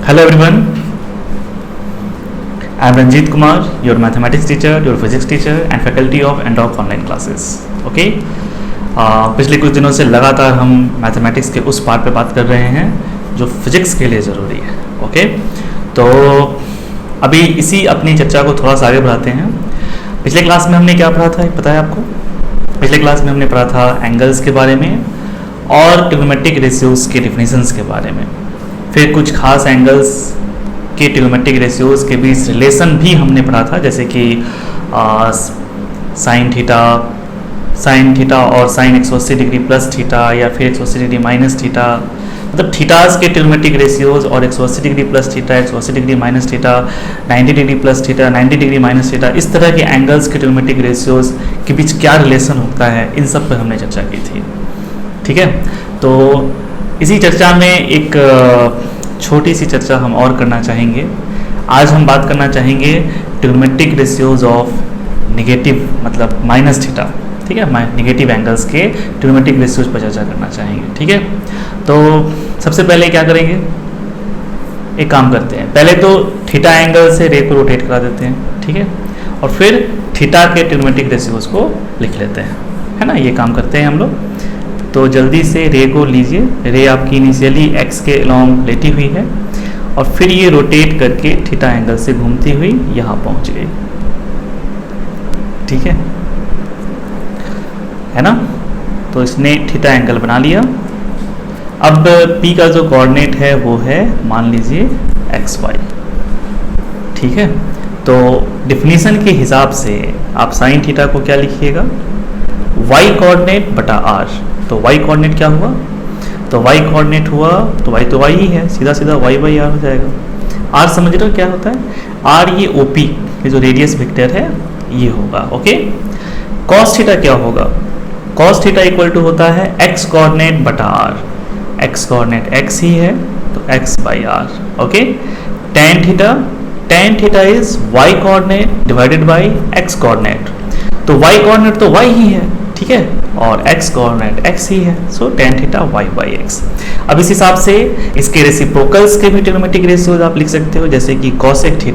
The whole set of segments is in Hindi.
Hello everyone, I am Ranjit Kumar, your mathematics teacher, your physics teacher and faculty of Endoc online classes. Okay? पिछले कुछ दिनों से लगातार हम मैथमेटिक्स के उस पार्ट पे बात कर रहे हैं जो फिजिक्स के लिए ज़रूरी है. ओके? तो अभी इसी अपनी चर्चा को थोड़ा सा आगे बढ़ाते हैं. पिछले क्लास में हमने क्या पढ़ा था पता है आपको? पिछले क्लास में हमने पढ़ा था एंगल्स के बारे में और ट्रिग्नोमेट्रिक रेशियोज़ के डिफिनीशंस के बारे में. फिर कुछ खास एंगल्स के ट्रिग्नोमेट्रिक रेशियोज़ के बीच रिलेशन भी हमने पढ़ा था, जैसे कि साइन थीटा और साइन 180 डिग्री प्लस थीटा या फिर 180 डिग्री माइनस थीटा. मतलब थीटास के ट्रिग्नोमेट्रिक रेशियोज़ और 180 degree plus theta, 180 degree minus theta, 90 degree plus theta, 90 degree minus theta, इस तरह के एंगल्स के ट्रिग्नोमेट्रिक रेशियोज़ के बीच क्या रिलेशन होता है, इन सब पर हमने चर्चा की थी. ठीक है? तो इसी चर्चा में एक छोटी सी चर्चा हम और करना चाहेंगे. आज हम बात करना चाहेंगे ट्रिग्नोमेट्रिक रेशियोज़ ऑफ नेगेटिव मतलब माइनस थीटा. ठीक है? नेगेटिव एंगल्स के ट्रिग्नोमेट्रिक रेशियोज़ पर चर्चा करना चाहेंगे. ठीक है? तो सबसे पहले क्या करेंगे, एक काम करते हैं, पहले तो थीटा एंगल से रे को रोटेट करा देते हैं. ठीक है? और फिर थीटा के ट्रिग्नोमेट्रिक रेशियोज़ को लिख लेते हैं, है ना? ये काम करते हैं हम लोग. तो जल्दी से रे को लीजिए. रे आपकी इनिशियली एक्स के अलॉन्ग लेटी हुई है और फिर ये रोटेट करके थीटा एंगल से घूमती हुई यहाँ पहुँच गई. ठीक है ना? तो इसने थीटा एंगल बना लिया. अब पी का जो कोऑर्डिनेट है वो है मान लीजिए एक्स वाई. ठीक है? तो डिफिनीशन के हिसाब से आप साइन थीटा को क्या लिखिएगा, वाई कोऑर्डिनेट बटा आर. तो y कोऑर्डिनेट क्या हुआ, तो y कोऑर्डिनेट हुआ तो y तो y ही है, सीधा सीधा y बाई आर हो जाएगा. r समझ रहे हो क्या होता है, r ये OP ये जो रेडियस वेक्टर है ये होगा. ओके? cos थीटा क्या होगा, cos थीटा इक्वल टू होता है x कोऑर्डिनेट बटा r. x कोऑर्डिनेट x ही है तो x by R. Okay? tan theta is y coordinate divided by x coordinate. तो y कोऑर्डिनेट तो y ही है, ठीक है, और x कोऑर्डिनेट x ही है, so tan theta y by X. अब इस हिसाब से इसके रेसिप्रोकल्स के भी ट्रिग्नोमेट्रिक रेशियोज आप लिख सकते हो, जैसे कि cosec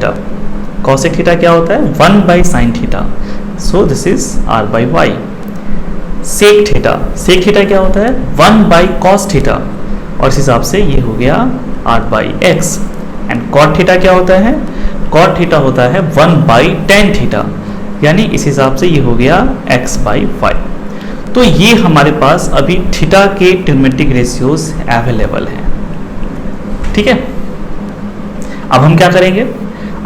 थीटा क्या होता है 1 by sine theta, so this is r by Y. Sec theta क्या होता है 1 बाई कॉस थीटा और इस हिसाब से ये हो गया r by X. And cot theta क्या होता है, कॉट थीटा होता है 1 बाई tan थीटा, यानी इस हिसाब से ये हो गया x बाई वाई. तो ये हमारे पास अभी थीटा के ट्रिग्नोमेट्रिक रेशियोज अवेलेबल हैं. ठीक है? अब हम क्या करेंगे,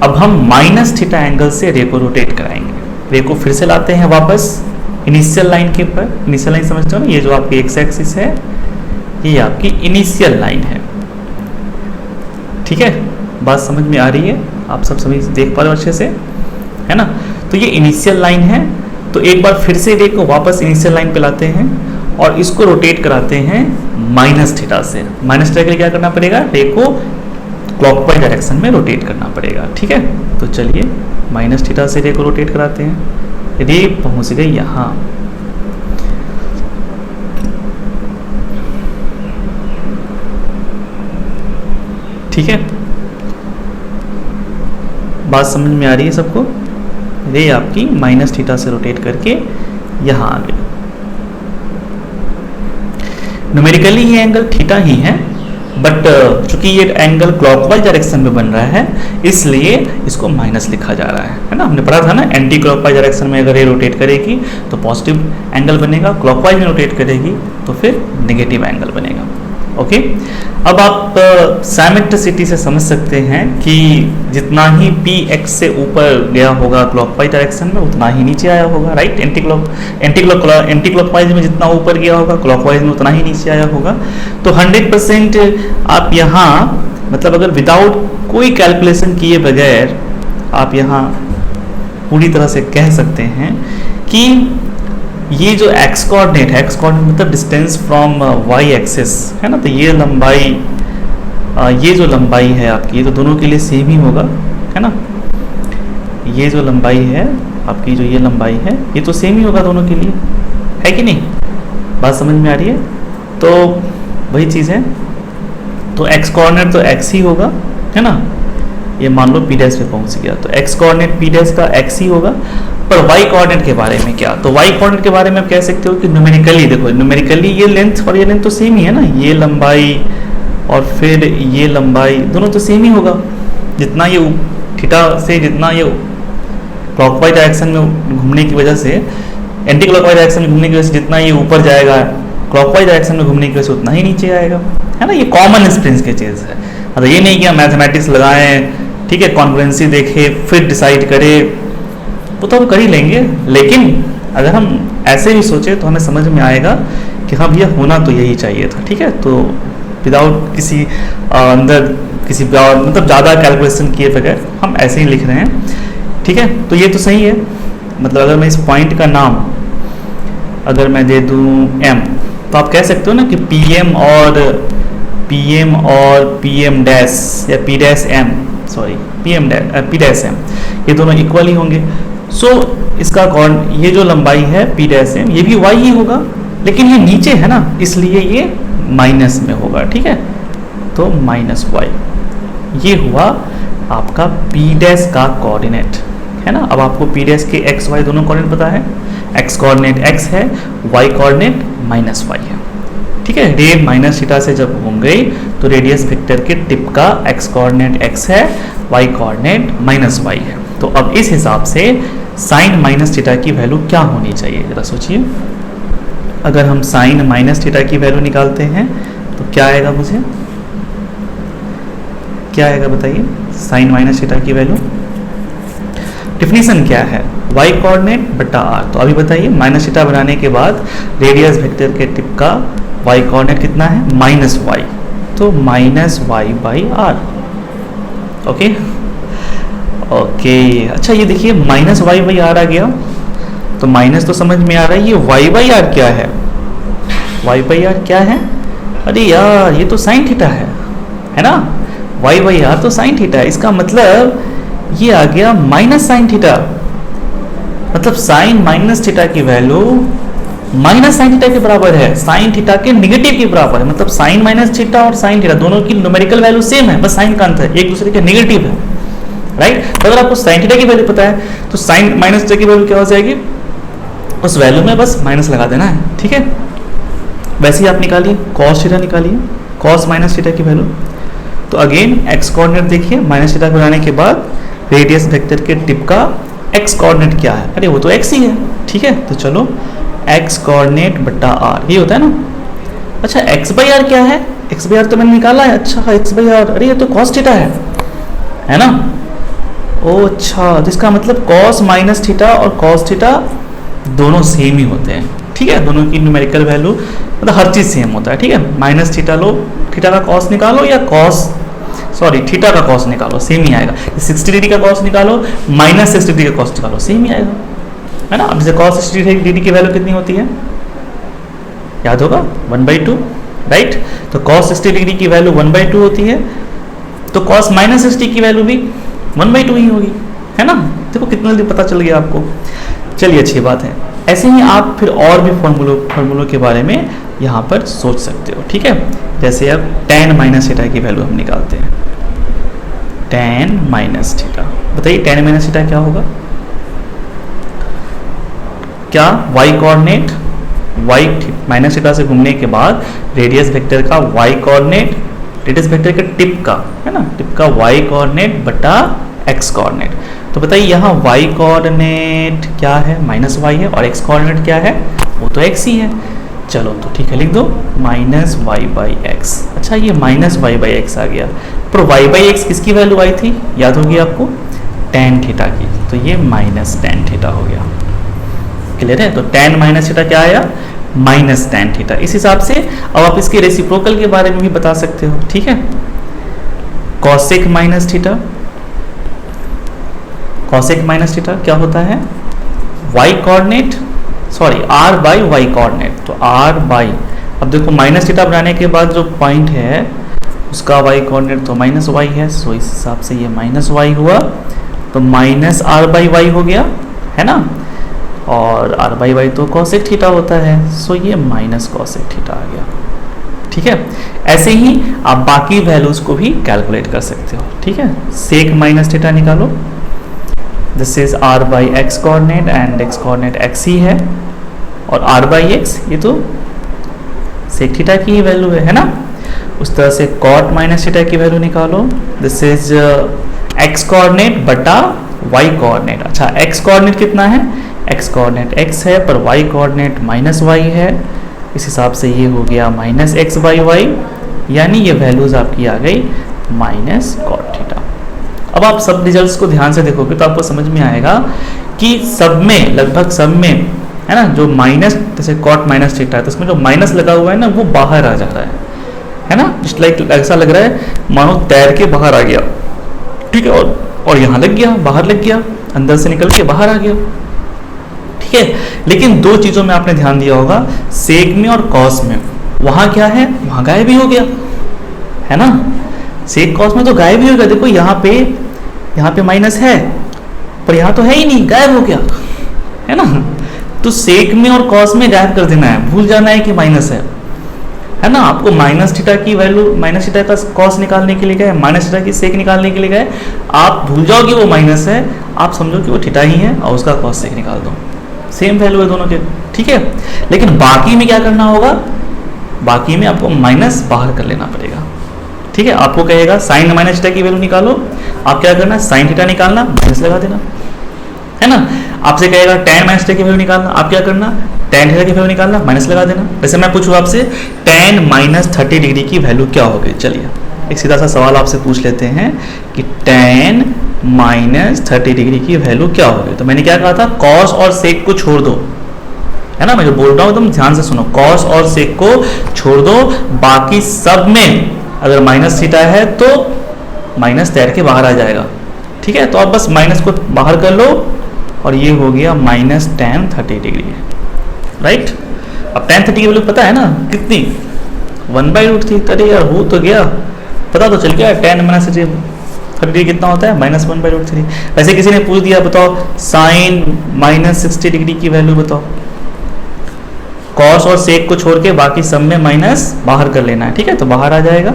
अब हम माइनस थीटा एंगल से रे को रोटेट कराएंगे. रे को फिर से लाते हैं वापस इनिशियल लाइन के ऊपर. इनिशियल लाइन समझते हो ना, ये जो आपकी एक्स एक्सिस है ये आपकी इनिशियल लाइन है. ठीक है? बात समझ में आ रही है, आप सब समझ देख पा रहे हो अच्छे से, है ना? तो ये इनिशियल लाइन है. तो एक बार फिर से रे को वापस इनिशियल लाइन पे लाते हैं और इसको रोटेट कराते हैं माइनस थीटा से. माइनस थीटा के लिए क्या करना पड़ेगा, रे को क्लॉकवाइज डायरेक्शन में रोटेट करना पड़ेगा. ठीक है? तो चलिए माइनस थीटा से रे को रोटेट कराते हैं. रे पहुंच गई यहाँ. ठीक है? बात समझ में आ रही है सबको? रे आपकी माइनस थीटा से रोटेट करके यहाँ आ गई. न्यूमेरिकली ये एंगल थीटा ही है, बट चूंकि ये एंगल क्लॉकवाइज डायरेक्शन में बन रहा है इसलिए इसको माइनस लिखा जा रहा है ना? हमने पढ़ा था ना, एंटी क्लॉकवाइज डायरेक्शन में अगर ये रोटेट करेगी तो पॉजिटिव एंगल बनेगा, क्लॉकवाइज में रोटेट करेगी तो फिर नेगेटिव एंगल बनेगा. ओके? अब आप साइमेट्रिसिटी से समझ सकते हैं कि जितना ही पी एक्स से ऊपर गया होगा क्लॉकवाइज डायरेक्शन में उतना ही नीचे आया होगा. राइट? एंटी क्लॉकवाइज में जितना ऊपर गया होगा क्लॉकवाइज में उतना ही नीचे आया होगा. तो 100% आप यहाँ मतलब अगर विदाउट कोई कैलकुलेशन किए बगैर आप यहाँ पूरी तरह से कह सकते हैं कि ये जो x कोऑर्डिनेट है, x कोऑर्डिनेट मतलब डिस्टेंस फ्रॉम y एक्सिस है ना, तो ये लंबाई ये जो लंबाई है आपकी, ये तो दोनों के लिए सेम ही होगा, है ना? ये जो लंबाई है आपकी, जो ये लंबाई है ये तो सेम ही होगा दोनों के लिए, है कि नहीं? बात समझ में आ रही है? तो वही चीज़ है. तो x कोऑर्डिनेट तो x ही होगा है ना, ये मान लो पी डैश पे पहुंच गया, तो एक्स कोऑर्डिनेट पी डैश का एक्स ही होगा। पर वाई कोऑर्डिनेट के बारे में क्या, तो वाई कोऑर्डिनेट के बारे में आप कह सकते हो कि न्यूमेरिकली देखो, न्यूमेरिकली ये लेंथ और ये लेंथ तो सेम ही है ना, ये लंबाई और फिर ये लंबाई दोनों तो सेम ही होगा। जितना ये थीटा से जितना ये क्लॉकवाइज डायरेक्शन में घूमने की वजह से, एंटी क्लॉकवाइज डायरेक्शन में घूमने की वजह से जितना ये ऊपर जाएगा, क्लॉकवाइज डायरेक्शन में घूमने की वजह से उतना ही नीचे आएगा, है ना। ये कॉमन प्रिंसिपल है, मतलब ये नहीं कि हम मैथमेटिक्स लगाएं, ठीक है, कॉन्फ्रेंसी देखें फिर डिसाइड करें, वो तो हम कर ही लेंगे। लेकिन अगर हम ऐसे भी सोचे तो हमें समझ में आएगा कि हाँ भैया होना तो यही चाहिए था, ठीक है। तो विदाउट किसी अंदर किसी मतलब ज़्यादा कैलकुलेशन किए बगैर हम ऐसे ही लिख रहे हैं, ठीक है। तो ये तो सही है, मतलब अगर मैं इस पॉइंट का नाम अगर मैं दे दूँ m, तो आप कह सकते हो ना कि pm और pm डैश या p dash m, sorry p dash m, ये दोनों इक्वल ही होंगे। सो इसका ये जो लंबाई है p डैश m, ये भी y ही होगा, लेकिन ये नीचे है ना, इसलिए ये माइनस में होगा, ठीक है। तो माइनस y, ये हुआ आपका p डैश का कोऑर्डिनेट, है ना। अब आपको p डैश के x y दोनों कोऑर्डिनेट पता है, x कोऑर्डिनेट x है, y कोऑर्डिनेट माइनस y है, ठीक है। रे माइनस थीटा से जब घूम गई तो रेडियस वेक्टर के टिप का x कोऑर्डिनेट x है, y कोऑर्डिनेट माइनस y है। तो अब इस हिसाब से साइन माइनस थीटा की वैल्यू क्या होनी चाहिए, जरा सोचिए। अगर हम साइन माइनस थीटा की वैल्यू निकालते हैं तो क्या आएगा, मुझे क्या आएगा बताइए, साइन माइनस थीटा की वैल्यू। डिफिनीशन क्या है, y कोऑर्डिनेट बटा r। तो अभी बताइए, माइनस थीटा बनाने के बाद रेडियस वेक्टर के टिप का y कोऑर्डिनेट कितना है, माइनस y, तो minus y by R. Okay okay, अच्छा ये देखिए माइनस y बाई आर आ गया, तो माइनस तो समझ में आ रहा है, ये y बाई आर क्या है, y बाई आर क्या है, अरे यार ये तो साइन थीटा है ना, y बाई आर तो साइन थीटा है। इसका मतलब ये आ गया माइनस साइन थीटा, मतलब साइन माइनस थीटा की वैल्यू माइनस साइन थीटा के बराबर है, साइन थीटा के निगेटिव के बराबर है। मतलब साइन माइनस थीटा और साइन थीटा दोनों की न्यूमेरिकल वैल्यू सेम है, बस साइन का अंतर एक दूसरे के निगेटिव है, राइट। तो अगर आपको साइन थीटा की वैल्यू पता है तो साइन माइनस थीटा की वैल्यू क्या हो जाएगी, उस वैल्यू में बस माइनस लगा देना है, ठीक है। वैसे ही आप निकालिए कॉस थीटा, निकालिए कॉस माइनस थीटा की वैल्यू। तो अगेन एक्स कोऑर्डिनेट देखिए, माइनस थीटा बनाने के बाद रेडियस वेक्टर के टिप का एक्स कोऑर्डिनेट क्या है, अरे वो तो एक्स ही है, ठीक है। तो चलो एक्स कोऑर्डिनेट बटा आर, ये होता है ना। अच्छा एक्स बाई आर क्या है, एक्स बाई आर तो मैंने निकाला है, अच्छा एक्स बाई आर, अरे ये तो कॉस थीटा है ना। ओ अच्छा, तो इसका मतलब कॉस माइनस थीटा और कॉस थीटा दोनों सेम ही होते हैं, ठीक है। दोनों की न्यूमेरिकल वैल्यू मतलब हर चीज़ सेम होता है, ठीक है। माइनस थीटा लो, थीटा का कॉस निकालो, या थीटा का कॉस निकालो, सेम ही आएगा। 60 डिग्री का कॉस निकालो, माइनस 60 डिग्री का कॉस निकालो, सेम ही आएगा, है ना। अब जैसे कॉस 60 डिग्री की वैल्यू कितनी होती है, याद होगा 1/2, राइट। तो कॉस 60 डिग्री की वैल्यू 1/2 होती है, तो कॉस माइनस 60 की वैल्यू भी 1/2 ही होगी, है ना। देखो कितना जल्दी पता चल गया आपको, चलिए अच्छी बात है। ऐसे ही आप फिर और भी फॉर्मूलों के बारे में यहाँ पर सोच सकते हो, ठीक है। जैसे अब tan माइनस थीटा की वैल्यू हम निकालते हैं, tan माइनस थीटा, बताइए tan माइनस थीटा क्या होगा, क्या y coordinate y minus theta से घूमने के बाद रेडियस वेक्टर का y कोऑर्डिनेट, रेडियस वेक्टर के टिप का, है ना, टिप का y कोऑर्डिनेट बटा x कोऑर्डिनेट। तो बताइए यहाँ y कोऑर्डिनेट क्या है, माइनस y है, और x कोऑर्डिनेट क्या है, वो तो x ही है। चलो तो ठीक है, लिख दो माइनस वाई बाई एक्स। अच्छा ये माइनस वाई बाई एक्स आ गया, पर वाई बाई एक्स किसकी वैल्यू आई थी, याद होगी आपको, टेन थीटा की, तो ये माइनस टेन थीटा हो गया। क्लियर है। तो टेन माइनस थीटा क्या आया, माइनस टेन थीटा। इस हिसाब से अब आप इसके रेसिप्रोकल के बारे में भी बता सकते हो, ठीक है। Cosec minus theta, cosec minus theta क्या होता है, Y coordinate, sorry R by Y coordinate. तो आर बाई, अब देखो माइनस थीटा बनाने के बाद जो पॉइंट है उसका वाई कोऑर्डिनेट तो माइनस वाई है, सो इस हिसाब से ये माइनस वाई हुआ, तो माइनस आर बाई वाई हो गया, है ना। और आर बाई वाई तो कॉसेक थीटा होता है, सो ये माइनस कॉसेक थीटा आ गया, ठीक है। ऐसे ही आप बाकी वैल्यूज को भी कैलकुलेट कर सकते हो, ठीक है। सेक माइनस थीटा निकालो, this is r by x coordinate and x coordinate x ही है, और r बाई x ये तो सेक थीटा की ही वैल्यू है ना। उस तरह से कॉट माइनस थीटा की वैल्यू निकालो, दिस इज x कोऑर्डिनेट बटा y कोऑर्डिनेट। अच्छा, x कोऑर्डिनेट कितना है, x कोऑर्डिनेट x है पर y कोऑर्डिनेट माइनस y है, इस हिसाब से ये हो गया माइनस एक्स बाई वाई, यानी ये वैल्यूज आपकी आ गई माइनस कॉट थीटा। अब आप सब रिजल्ट्स को ध्यान से देखोगे तो आपको समझ में आएगा कि सब में, लगभग सब में, है ना, जो माइनस, जैसे कॉट माइनस थीटा है तो उसमें जो माइनस लगा हुआ है ना वो बाहर आ जा रहा है ना, जस्ट लाइक ऐसा लग रहा है मानो तैर के बाहर आ गया, ठीक है, और यहाँ लग गया, बाहर लग गया, अंदर से निकल के बाहर आ गया, ठीक है। लेकिन दो चीजों में आपने ध्यान दिया होगा, सेक में और कॉस में, वहां क्या है, वहां गायब ही हो गया, है ना। सेक कॉस में तो गायब ही हो गया, देखो यहाँ पे माइनस है पर यहाँ तो है ही नहीं, गायब हो गया, है ना। तो सेक में और कॉस में गायब कर देना है, भूल जाना है कि माइनस है ना। आपको माइनस थीटा की वैल्यू, माइनस थीटा का कॉस निकालने के लिए गए, माइनस थीटा की सेक निकालने के लिए गए, आप भूल जाओ कि वो माइनस है, आप समझो कि वो थीटा ही है और उसका कॉस सेक निकाल दो, सेम वैल्यू है दोनों के, ठीक है। लेकिन बाकी में क्या करना होगा, बाकी में आपको माइनस बाहर कर लेना पड़ेगा, ठीक है। आपको कहेगा साइन माइनस थीटा की वैल्यू निकालो, आप क्या करना, साइन थीटा निकालना, माइनस लगा देना, है ना। आपसे कहेगा tan माइनस थीटा की वैल्यू निकालना, आप क्या करना, tan थीटा की वैल्यू निकालना, माइनस लगा देना। वैसे मैं पूछूं आपसे tan माइनस 30 डिग्री की वैल्यू क्या होगी, चलिए एक सीधा सा सवाल आपसे पूछ लेते हैं कि tan माइनस 30 डिग्री की वैल्यू क्या होगी। तो मैंने क्या कहा था, कॉस और सेक को छोड़ दो, है ना, मैं जो बोल रहा हूँ एकदम ध्यान से सुनो, कॉस और सेक को छोड़ दो, बाकी सब में अगर माइनस थीटा है तो माइनस तैर के बाहर आ जाएगा, ठीक है। तो आप बस माइनस को बाहर कर लो और ये हो गया माइनस tan 30 डिग्री, राइट। अब tan 30 की वैल्यू पता है ना कितनी, 1/√3। अरे यार हो तो गया, पता तो चल गया, tan माइनस 30 डिग्री कितना होता है, -1/√3। वैसे किसी ने पूछ दिया, बताओ साइन माइनस 60 डिग्री की वैल्यू बताओ, कॉस और सेक को छोड़ के बाकी सब में माइनस बाहर कर लेना है, ठीक है। तो बाहर आ जाएगा,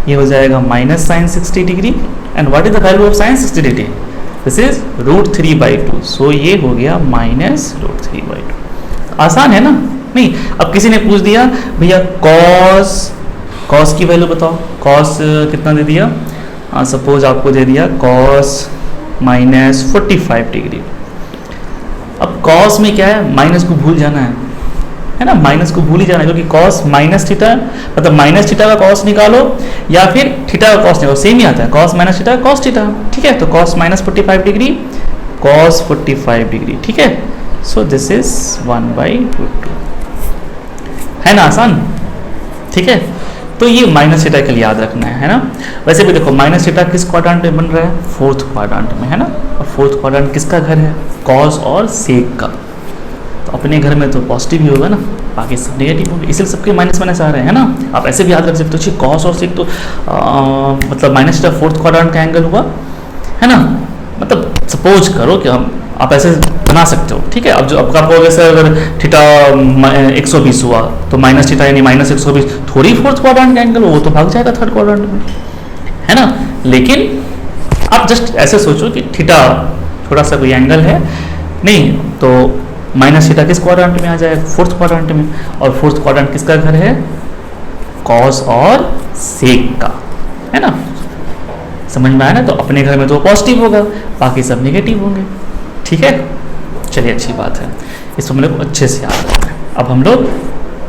ये हो जाएगा minus sine 60 degree, and what is the value of sine 60 degree, this is √3/2, so ये हो गया -√3/2। आसान है ना। नहीं, अब किसी ने पूछ दिया भैया कॉस की वैल्यू बताओ, कॉस कितना दे दिया, सपोज आपको दे दिया कॉस -45 डिग्री। अब कॉस में क्या है, माइनस को भूल जाना है ना, माइनस को भूल ही जाना है, क्योंकि कॉस माइनस थीटा, मतलब माइनस थीटा का कॉस निकालो या फिर थीटा का कॉस निकालो, सेम ही आता है, cos minus theta cos theta, ठीक है। तो कॉस -45 डिग्री, कॉस 45 डिग्री, ठीक है। सो दिस इज 1/√2, है ना, आसान, ठीक है। तो ये माइनस थीटा के लिए याद रखना है ना। वैसे भी देखो माइनस थीटा किस क्वाड्रेंट में बन रहा है, फोर्थ क्वाड्रेंट में, है ना। और फोर्थ क्वाड्रेंट किसका घर है, कॉस और सेक का। तो अपने घर में तो पॉजिटिव ही होगा ना, बाकी सब नेगेटिव होंगे, इसलिए सबके माइनस माइनस आ रहे हैं ना। आप ऐसे भी याद रख सकते हो, कॉस और सेक तो मतलब माइनस थीटा फोर्थ क्वाड्रेंट का एंगल हुआ, है ना। मतलब सपोज करो कि आप ऐसे बना सकते हो, ठीक है। अब जो आपका कहोगे सर अगर थीटा 120 हुआ तो माइनस थीटा यानी -120 थोड़ी फोर्थ क्वाड्रेंट का एंगल, वो तो भाग जाएगा थर्ड क्वाड्रेंट में, है ना। लेकिन आप जस्ट ऐसे सोचो कि थीटा थोड़ा सा कोई एंगल है, नहीं तो माइनस थीटा किस क्वाड्रेंट में आ जाए, फोर्थ क्वाड्रेंट में, और फोर्थ क्वाड्रेंट किसका घर है, कॉस और सेक का, है ना। समझ में आया ना। तो अपने घर में तो पॉजिटिव होगा, बाकी सब नेगेटिव होंगे, ठीक है। चलिए अच्छी बात है, इस फॉर्मूले को अच्छे से याद रखना है। अब हम लोग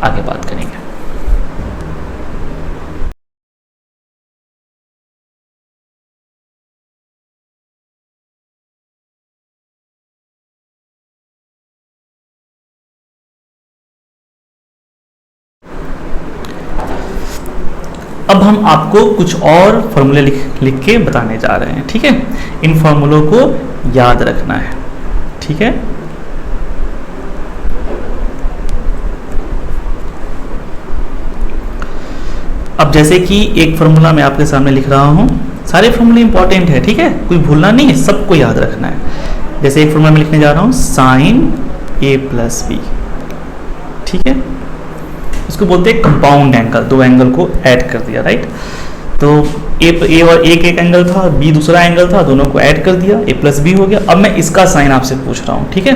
आगे बात करेंगे। अब हम आपको कुछ और फॉर्मूले लिख के बताने जा रहे हैं, ठीक है। इन फॉर्मूलों को याद रखना है, ठीक है। अब जैसे कि एक फॉर्मूला मैं आपके सामने लिख रहा हूं, सारे फॉर्मूले इंपॉर्टेंट है, ठीक है, कोई भूलना नहीं है, सबको याद रखना है। जैसे एक फॉर्मूला मैं लिखने जा रहा हूं, साइन a + b, ठीक है। इसको बोलते हैं कंपाउंड एंगल, दो एंगल को ऐड कर दिया, राइट। तो ए और एक एंगल था, बी दूसरा एंगल था, दोनों को ऐड कर दिया, ए प्लस बी हो गया। अब मैं इसका साइन आपसे पूछ रहा हूँ, ठीक है।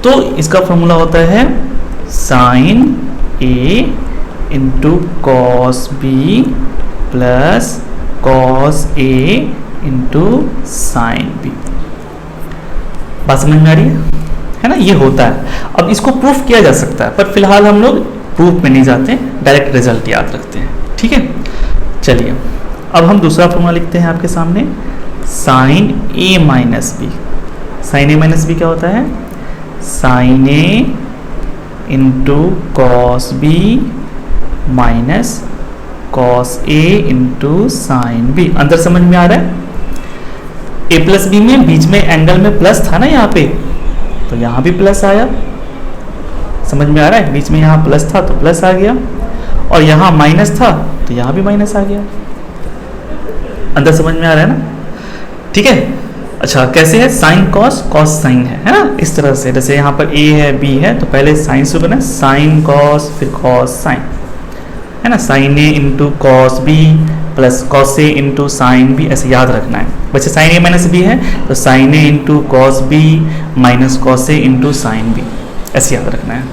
तो इसका फॉर्मूला होता है sine A into cos B plus cos A into sine B. बात समझ में आ रही है ना, ये होता है। अब इसको प्रूफ किया जा सकता है, पर फिलहाल हम लोग प्रूफ में नहीं जाते, डायरेक्ट रिजल्ट याद रखते हैं, ठीक है। चलिए अब हम दूसरा फॉर्मूला लिखते हैं आपके सामने, sine A minus B. Sine A minus B क्या होता है, sine A into cos B minus cos A into sine B. अंदर समझ में आ रहा है, ए प्लस बी में बीच में एंगल में प्लस था ना यहाँ पे, तो यहाँ भी प्लस आया, समझ में आ रहा है। बीच में यहाँ प्लस था तो प्लस आ गया, और यहाँ माइनस था तो यहाँ भी माइनस आ गया। अंदर समझ में आ रहा है ना, ठीक है। अच्छा कैसे है, साइन कॉस, कॉस साइन है ना, इस तरह से। जैसे यहाँ पर ए है बी है तो पहले साइन से बना, साइन कॉस फिर कॉस साइन, है ना। Sine A into cos B plus cos A into sine B, ऐसे याद रखना है। वैसे साइन ए माइनस बी है तो sine A into cos B minus cos A into sine B, ऐसे याद रखना है।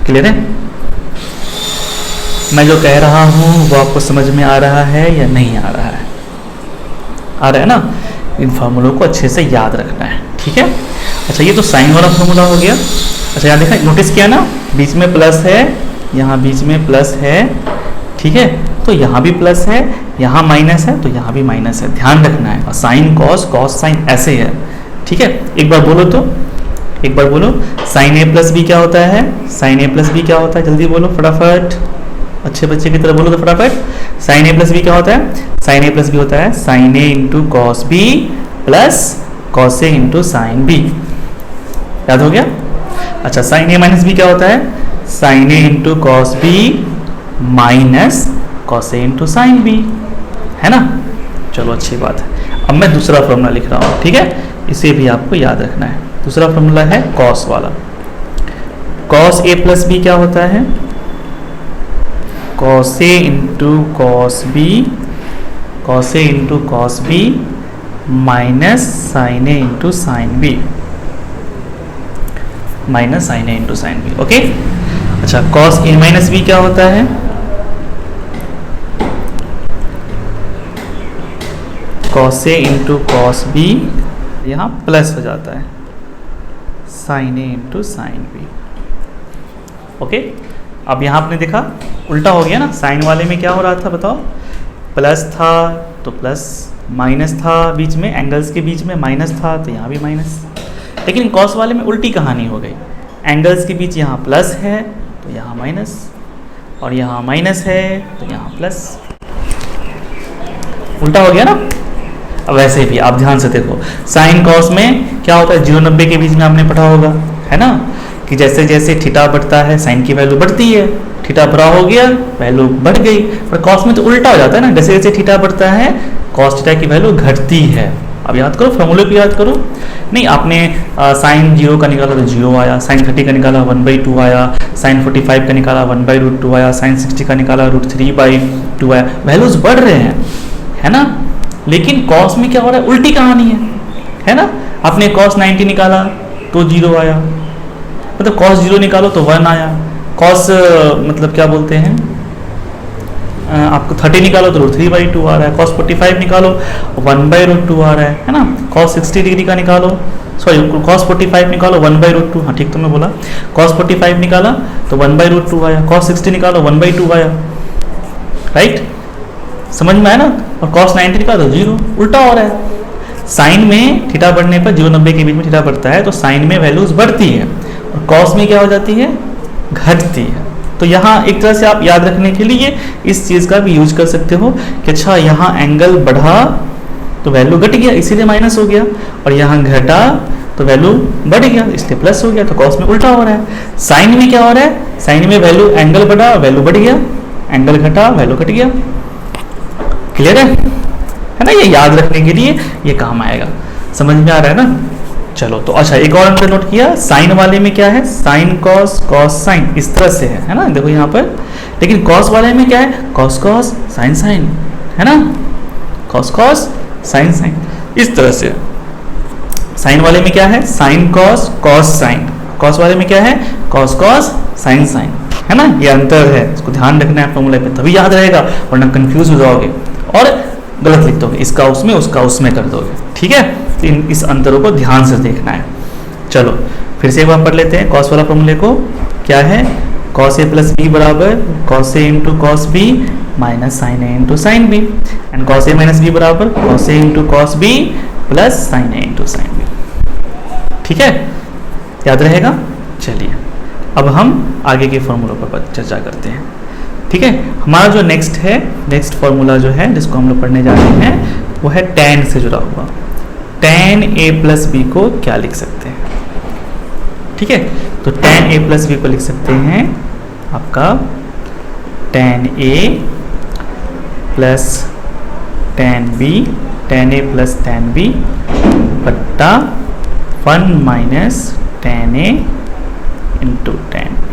क्लियर है, मैं जो कह रहा हूँ वो आपको समझ में आ रहा है या नहीं आ रहा है, आ रहा है ना। इन फार्मूलों को अच्छे से याद रखना है, ठीक है। अच्छा ये तो साइन वाला फार्मूला हो गया। अच्छा यहाँ देखा, नोटिस किया ना, बीच में प्लस है, यहाँ बीच में प्लस है, ठीक है। तो यहाँ भी प्लस है, यहाँ माइनस है, तो यहाँ भी माइनस है, ध्यान रखना है। और साइन कॉस, कॉस साइन ऐसे है, ठीक है। एक बार बोलो तो, एक बार बोलो, साइन ए प्लस बी क्या होता है, साइन ए प्लस बी क्या होता है, जल्दी बोलो फटाफट, अच्छे बच्चे की तरह बोलो तो फटाफट। साइन ए प्लस बी क्या होता है, साइन ए प्लस बी होता है sine A into cos B plus cos A into sine B. याद हो गया। अच्छा साइन ए माइनस बी क्या होता है, sine A into cos B minus cos A into sine B, है ना। चलो अच्छी बात है। अब मैं दूसरा फॉर्मूला लिख रहा हूँ, ठीक है, इसे भी आपको याद रखना है। दूसरा फॉर्मूला है कॉस वाला। कॉस ए प्लस बी क्या होता है, cos A into cos B, cos A into cos B minus sine A into sine B, minus sine A into sine B, okay. अच्छा कॉस ए माइनस बी क्या होता है, cos A into cos B, यहाँ प्लस हो जाता है sine A into sine B, okay. अब यहाँ आपने देखा उल्टा हो गया ना, साइन वाले में क्या हो रहा था बताओ, प्लस था तो प्लस, माइनस था बीच में, एंगल्स के बीच में माइनस था तो यहाँ भी माइनस। लेकिन कॉस वाले में उल्टी कहानी हो गई, एंगल्स के बीच यहाँ प्लस है तो यहाँ माइनस, और यहाँ माइनस है तो यहाँ प्लस, उल्टा हो गया ना। अब वैसे भी आप ध्यान से देखो, साइन कॉस में क्या होता है, 0-90 के बीच में आपने पढ़ा होगा, है ना, कि जैसे जैसे थीटा बढ़ता है साइन की वैल्यू बढ़ती है, थीटा बड़ा हो गया वैल्यू बढ़ गई। पर कॉस में तो उल्टा हो जाता है ना, जैसे जैसे थीटा बढ़ता है कॉस थीटा की वैल्यू घटती है। अब याद करो, फॉर्मूले को याद करो। नहीं आपने साइन 0 का निकाला तो 0 आया, साइन 30 का निकाला 1/2 आया, साइन 45 का निकाला 1/√2 आया, साइन 60 का निकाला √3/2 आया, वैल्यूज बढ़ रहे हैं, है ना। लेकिन कॉस में क्या हो रहा है, उल्टी कहानी है ना। आपने कॉस 90 निकाला तो 0 आया, मतलब कॉस 0 निकालो तो 1 आया, कॉस मतलब क्या बोलते हैं, आपको 30 निकालो तो √3/2 आ रहा है, कॉस 45 निकालो 1/√2 आ रहा है ना। कॉस 60 डिग्री का निकालो, सॉरी कॉस 45 निकालो 1/√2, हाँ ठीक तो मैं बोला, कॉस 45 निकाला तो 1/√2 आया, कॉस 60 निकालो 1/2 आया, राइट, समझ में आया ना। और कॉस 90 निकालो तो 0, उल्टा हो रहा है। साइन में थीटा बढ़ने पर 0-90 के बीच में थीटा बढ़ता है तो साइन में वैल्यूज बढ़ती है, और कॉस में क्या हो जाती है, घटती है। तो यहाँ एक तरह से आप याद रखने के लिए इस चीज़ का भी यूज कर सकते हो कि अच्छा यहाँ एंगल बढ़ा तो वैल्यू घट गया इसीलिए माइनस हो गया, और यहाँ घटा तो वैल्यू बढ़ गया इसलिए प्लस हो गया। तो कॉस में उल्टा हो रहा है। साइन में क्या हो रहा है, साइन में वैल्यू एंगल बढ़ा वैल्यू बढ़ गया, एंगल घटा वैल्यू घट गया। क्लियर है ना, ये याद रखने के लिए ये काम आएगा। समझ में आ रहा है ना, चलो तो अच्छा एक और अंतर नोट किया, साइन वाले में क्या है, साइन कॉस कॉस साइन इस तरह से है ना, देखो यहाँ पर। लेकिन कॉस वाले में क्या है, कॉस कॉस साइन साइन, है ना, कॉस कॉस साइन साइन इस तरह से। साइन वाले में क्या है, sine cos cos sine, cos वाले में क्या है, कॉस कॉस साइन साइन, है ना, ये अंतर है, इसको ध्यान रखना है फॉर्मूले पे, तभी याद रहेगा, वरना कंफ्यूज हो जाओगे और गलत लिख दोगे, इसका उसमें उसका उसमें कर दोगे, ठीक है। तो इस अंतरों को ध्यान से देखना है। चलो फिर से एक बार पढ़ लेते हैं कॉस वाला फॉर्मूले को, क्या है, कॉस ए प्लस बी बराबर cos A into cos B minus sine A into sine B, and cos A minus B बराबर cos A into cos B plus sine A into sine B, ठीक है, याद रहेगा। चलिए अब हम आगे के फॉर्मूलों पर चर्चा करते हैं, ठीक है। हमारा जो नेक्स्ट फॉर्मूला जो है जिसको हम लोग पढ़ने जा रहे हैं वो है tan से जुड़ा हुआ। tan a प्लस बी को क्या लिख सकते हैं, ठीक है, तो tan a प्लस बी को लिख सकते हैं आपका tan a plus tan b, tan a plus tan b बट्टा 1 minus tan a into tan b,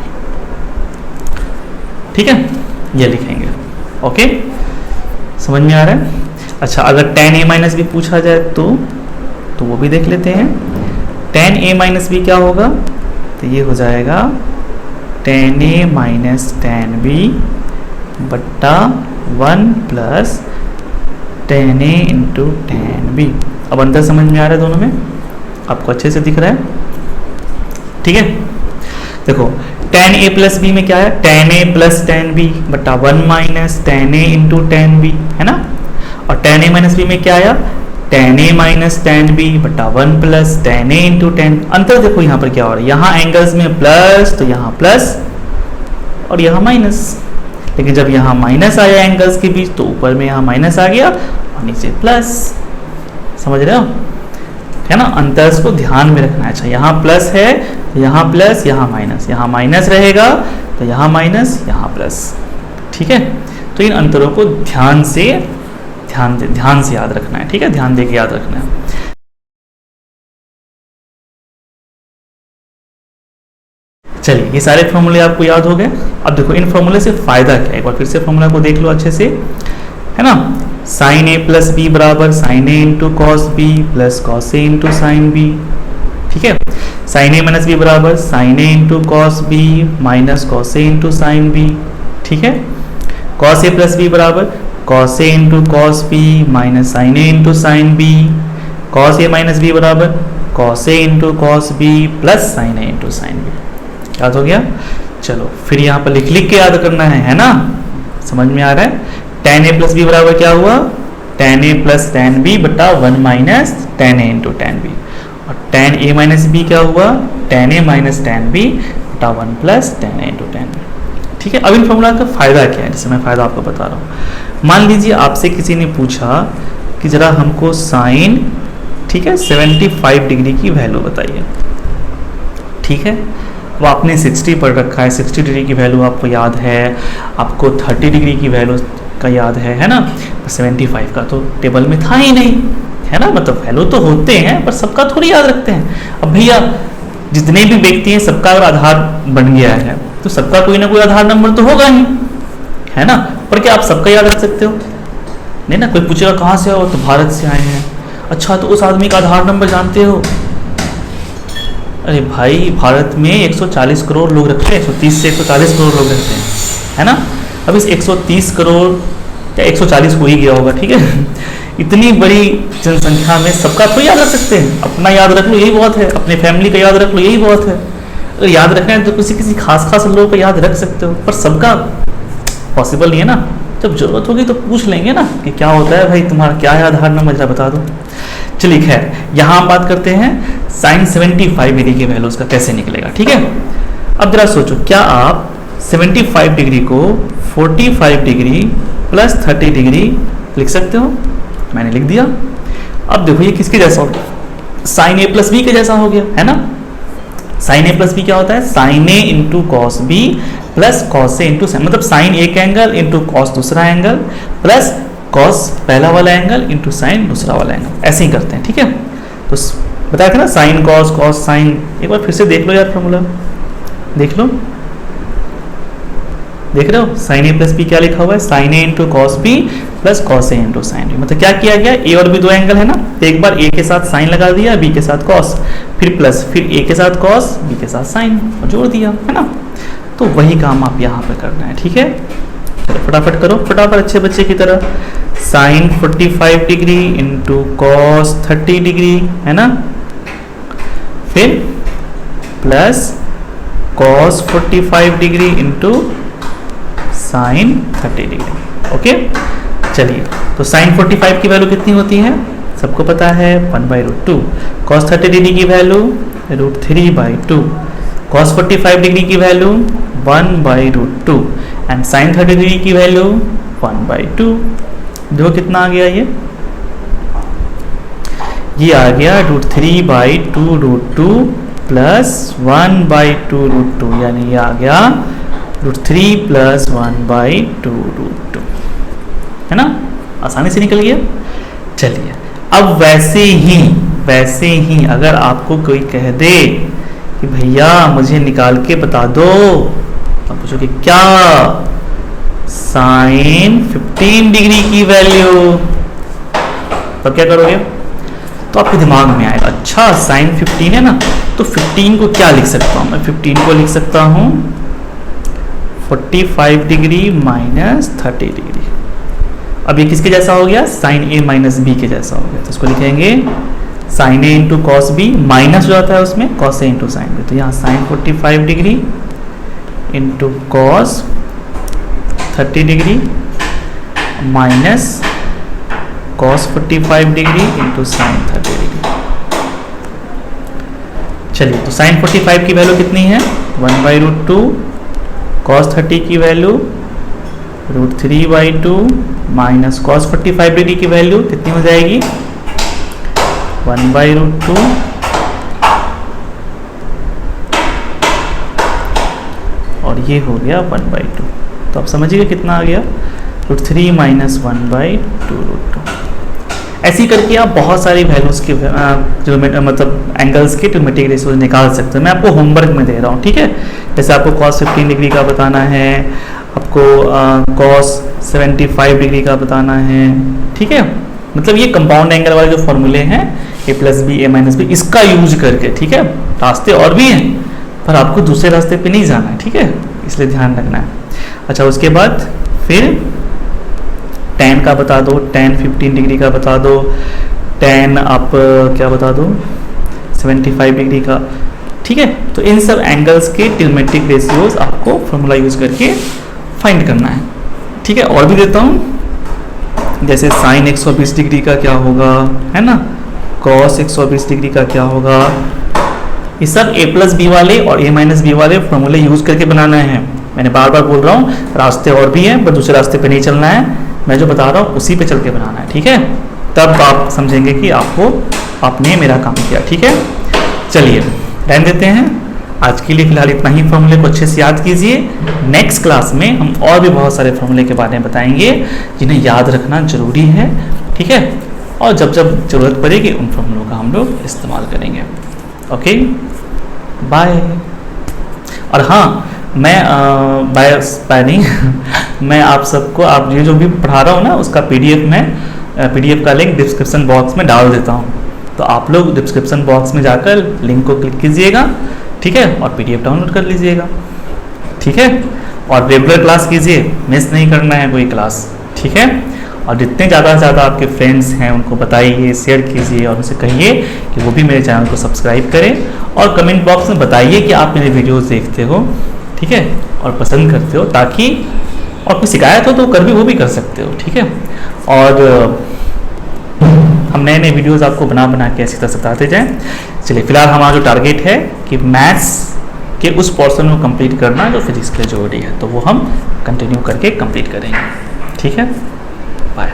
ठीक है, ये लिखेंगे। ओके, समझ में आ रहा है। अच्छा अगर tan a माइनस बी पूछा जाए तो वो भी देख लेते हैं। tan a माइनस बी क्या होगा, तो ये हो जाएगा tan a minus tan b बट्टा 1 plus tan a into tan b। अब अंतर समझ में आ रहा है दोनों में, आपको अच्छे से दिख रहा है, ठीक है। देखो tan a प्लस बी में क्या है, tan a plus tan b बट्टा 1 minus tan a into tan b, है ना, और tan a माइनस बी में क्या आया, tan a minus tan b बट्टा 1 plus tan a into tan। अंतर देखो यहाँ पर क्या हो रहा है, यहाँ एंगल्स में प्लस तो यहाँ प्लस और यहाँ माइनस, लेकिन जब यहाँ माइनस आया एंगल्स के बीच तो ऊपर में यहाँ माइनस आ गया और नीचे प्लस, समझ रहे हो, है ना। अंतर को ध्यान में रखना है। अच्छा यहाँ प्लस है, यहाँ प्लस, यहाँ माइनस, यहाँ माइनस रहेगा तो यहाँ माइनस, यहाँ प्लस, ठीक है। तो इन अंतरों को ध्यान से याद रखना है, ठीक है, ध्यान दे के याद रखना है। चलिए ये सारे फॉर्मूले आपको याद हो गए। अब देखो इन फॉर्मूले से फायदा क्या है, एक बार फिर से फॉर्मूला को देख लो अच्छे से, है ना। साइन ए प्लस बी बराबर sine A into cos B plus cos A into sine B, ठीक है। साइन ए माइनस बी बराबर sine A into cos B minus cos A into sine B, ठीक है। कॉस ए प्लस बी बराबर cos A into cos B minus sine A into sine B, cos A minus B बराबर cos A into cos B plus sine A into sine B, याद हो गया। चलो फिर यहाँ पर लिख के याद करना है ना, समझ में आ रहा है। tan a प्लस बी बराबर क्या हुआ, tan a plus tan b बटा 1 minus tan a into tan b, और tan a माइनस b क्या हुआ, tan a minus tan b बटा 1 plus tan a into tan b, ठीक है। अब इन फॉर्मूला का फायदा क्या है, जैसे मैं फायदा आपको बता रहा हूँ। मान लीजिए आपसे किसी ने पूछा कि जरा हमको साइन, ठीक है, 75 डिग्री की वैल्यू बताइए, ठीक है। अब आपने 60 पढ़ रखा है, 60 डिग्री की वैल्यू आपको याद है, आपको 30 डिग्री की वैल्यू का याद है ना, 75 का तो टेबल में था ही नहीं, है ना, मतलब वैल्यू तो होते हैं पर सबका थोड़ी याद रखते हैं। अब भैया जितने भी व्यक्ति हैं सबका अगर आधार बन गया है तो सबका कोई ना कोई आधार नंबर तो होगा ही, है ना, पर क्या आप सबका याद रख सकते हो, नहीं ना। कोई पूछेगा कहाँ से हो, तो भारत से आए हैं, अच्छा तो उस आदमी का आधार नंबर जानते हो, अरे भाई भारत में 140 करोड़ लोग रखते हैं, 130 से 140 करोड़ लोग रहते हैं, है ना। अब इस 130 करोड़ या 140 हो ही गया होगा, ठीक है, इतनी बड़ी जनसंख्या में सबका तो याद रख सकते हैं, अपना याद रख लो यही बहुत है, अपने फैमिली का याद रख लो यही बहुत है। अगर याद रखना है तो किसी खास लोगों का याद रख सकते हो, पर सबका पॉसिबल नहीं है ना। जब जरूरत होगी तो पूछ लेंगे ना कि क्या होता है भाई, तुम्हारा क्या है आधार नंबर, जरा बता दो। चलिए खैर यहाँ हम बात करते हैं साइन 75 डिग्री की वैल्यू उसका कैसे निकलेगा, ठीक है। अब जरा सोचो, क्या आप 75 डिग्री को 45 डिग्री प्लस 30 डिग्री लिख सकते हो, मैंने लिख दिया। अब देखो ये किसके जैसा हो गया, साइन ए प्लस बी के जैसा हो गया, है ना। साइन ए प्लस बी क्या होता है, sine A into cos B plus cos A into sine, मतलब साइन एक एंगल इंटू कॉस दूसरा एंगल प्लस कॉस पहला वाला एंगल इंटू साइन दूसरा वाला एंगल, ऐसे ही करते हैं, ठीक है। तो बताया था ना, साइन कॉस, कॉस साइन। एक बार फिर से देख लो यार फॉर्मूला, देख लो, देख रहे हो, साइन ए प्लस बी क्या लिखा हुआ है, sine A into cos B plus cos A into sine B. मतलब क्या किया गया, ए और बी दो एंगल है ना, तो एक बार ए के साथ साइन लगा दिया, बी के साथ कॉस, फिर प्लस, फिर ए के साथ कॉस, बी के साथ साइन, और जोड़ दिया, है ना। तो वही काम आप यहाँ पे करना है, ठीक है। चलो फटाफट करो, फटाफट अच्छे बच्चे की तरह। Sine 45 degree into cos 30 degree, है ना, फिर plus cos 45 degree into sine 30 degree. Okay, चलिए, तो साइन 45 की वैल्यू कितनी होती है, सबको पता है 1/√2। कॉस 30 डिग्री की वैल्यू √3/2। कॉस 45 डिग्री की वैल्यू 1/√2 एंड साइन 30 डिग्री की वैल्यू 1/2। देखो कितना आ गया, ये आ गया √3/2√2 प्लस 1/2√2, यानी ये आ गया √3 प्लस 1/2√2, है ना, आसानी से निकल गया। चलिए, अब वैसे ही अगर आपको कोई कह दे कि भैया मुझे निकाल के बता दो, तो पूछोगे क्या, साइन 15 डिग्री की वैल्यू, तो क्या करोगे, तो आपके दिमाग में आएगा अच्छा साइन 15 है ना, तो 15 को क्या लिख सकता हूँ मैं, 15 को लिख सकता हूँ 45 डिग्री माइनस 30 डिग्री। अब ये किसके जैसा हो गया, साइन ए माइनस बी के जैसा हो गया, तो इसको लिखेंगे sine A into cos B, minus हो जाता है उसमें cos A into sine B, तो यहाँ sine 45 degree into cos 30 degree minus cos 45 degree into sine 30 degree. चलिए, तो साइन 45 की वैल्यू कितनी है 1/√2, कॉस 30 की वैल्यू √3/2 माइनस कॉस 45 डिग्री की वैल्यू कितनी हो जाएगी 1/√2 और ये हो गया 1/2। तो आप समझिए कितना आ गया √3 माइनस 1/2√2। ऐसी करके आप बहुत सारी वैल्यूज की जो मतलब एंगल्स के ट्रिग्नोमेट्रिक रेशियोज निकाल सकते हैं। मैं आपको होमवर्क में दे रहा हूँ, ठीक है। जैसे आपको cos 15 डिग्री का बताना है, आपको cos 75 डिग्री का बताना है, ठीक है। मतलब ये कंपाउंड एंगल वाले जो फॉर्मूले हैं a plus B, A minus B, इसका यूज करके, ठीक है। रास्ते और भी हैं पर आपको दूसरे रास्ते पे नहीं जाना है, ठीक है, इसलिए ध्यान रखना है। अच्छा, उसके बाद फिर tan का बता दो, tan 15 डिग्री का बता दो, tan आप क्या बता दो 75 डिग्री का, ठीक है। तो इन सब एंगल्स के ट्रिग्नोमेट्रिक रेशियोज आपको फॉर्मूला यूज करके फाइंड करना है, ठीक है। और भी देता हूँ, जैसे साइन 120 डिग्री का क्या होगा, है ना, कॉस 120 डिग्री का क्या होगा। ये सब a प्लस बी वाले और a माइनस बी वाले फॉर्मूले यूज करके बनाना है। मैंने बार बार बोल रहा हूँ, रास्ते और भी हैं पर दूसरे रास्ते पे नहीं चलना है, मैं जो बता रहा हूँ उसी पे चल के बनाना है, ठीक है। तब आप समझेंगे कि आपने मेरा काम किया, ठीक है। चलिए रहने देते हैं, आज के लिए फिलहाल इतना ही। फॉर्मूले को अच्छे से याद कीजिए। नेक्स्ट क्लास में हम और भी बहुत सारे फॉर्मूले के बारे में बताएंगे जिन्हें याद रखना जरूरी है, ठीक है। और जब जब जरूरत पड़ेगी उन फॉर्मूलों का हम लोग इस्तेमाल करेंगे। Okay, bye. और हाँ, मैं बाय नहीं मैं आप सबको, आप ये जो भी पढ़ा रहा हूँ ना, उसका पीडीएफ का लिंक डिस्क्रिप्शन बॉक्स में डाल देता हूँ, तो आप लोग डिस्क्रिप्शन बॉक्स में जाकर लिंक को क्लिक कीजिएगा, ठीक है, और पीडीएफ डाउनलोड कर लीजिएगा, ठीक है। और रेगुलर क्लास कीजिए, मिस नहीं करना है कोई क्लास, ठीक है। और जितने ज़्यादा से ज़्यादा आपके फ्रेंड्स हैं उनको बताइए, शेयर कीजिए और उनसे कहिए कि वो भी मेरे चैनल को सब्सक्राइब करें। और कमेंट बॉक्स में बताइए कि आप मेरे वीडियोस देखते हो, ठीक है, और पसंद करते हो, ताकि और कोई शिकायत हो तो वो भी कर सकते हो, ठीक है। और हम नए नए वीडियोस आपको बना के ऐसी तरह बताते जाएं। चलिए, फिलहाल हमारा जो टारगेट है कि मैथ्स के उस पोर्शन को कंप्लीट करना जो फिजिक्स के लिए जरूरी है, तो वो हम कंटिन्यू करके कंप्लीट करेंगे, ठीक है। बाय।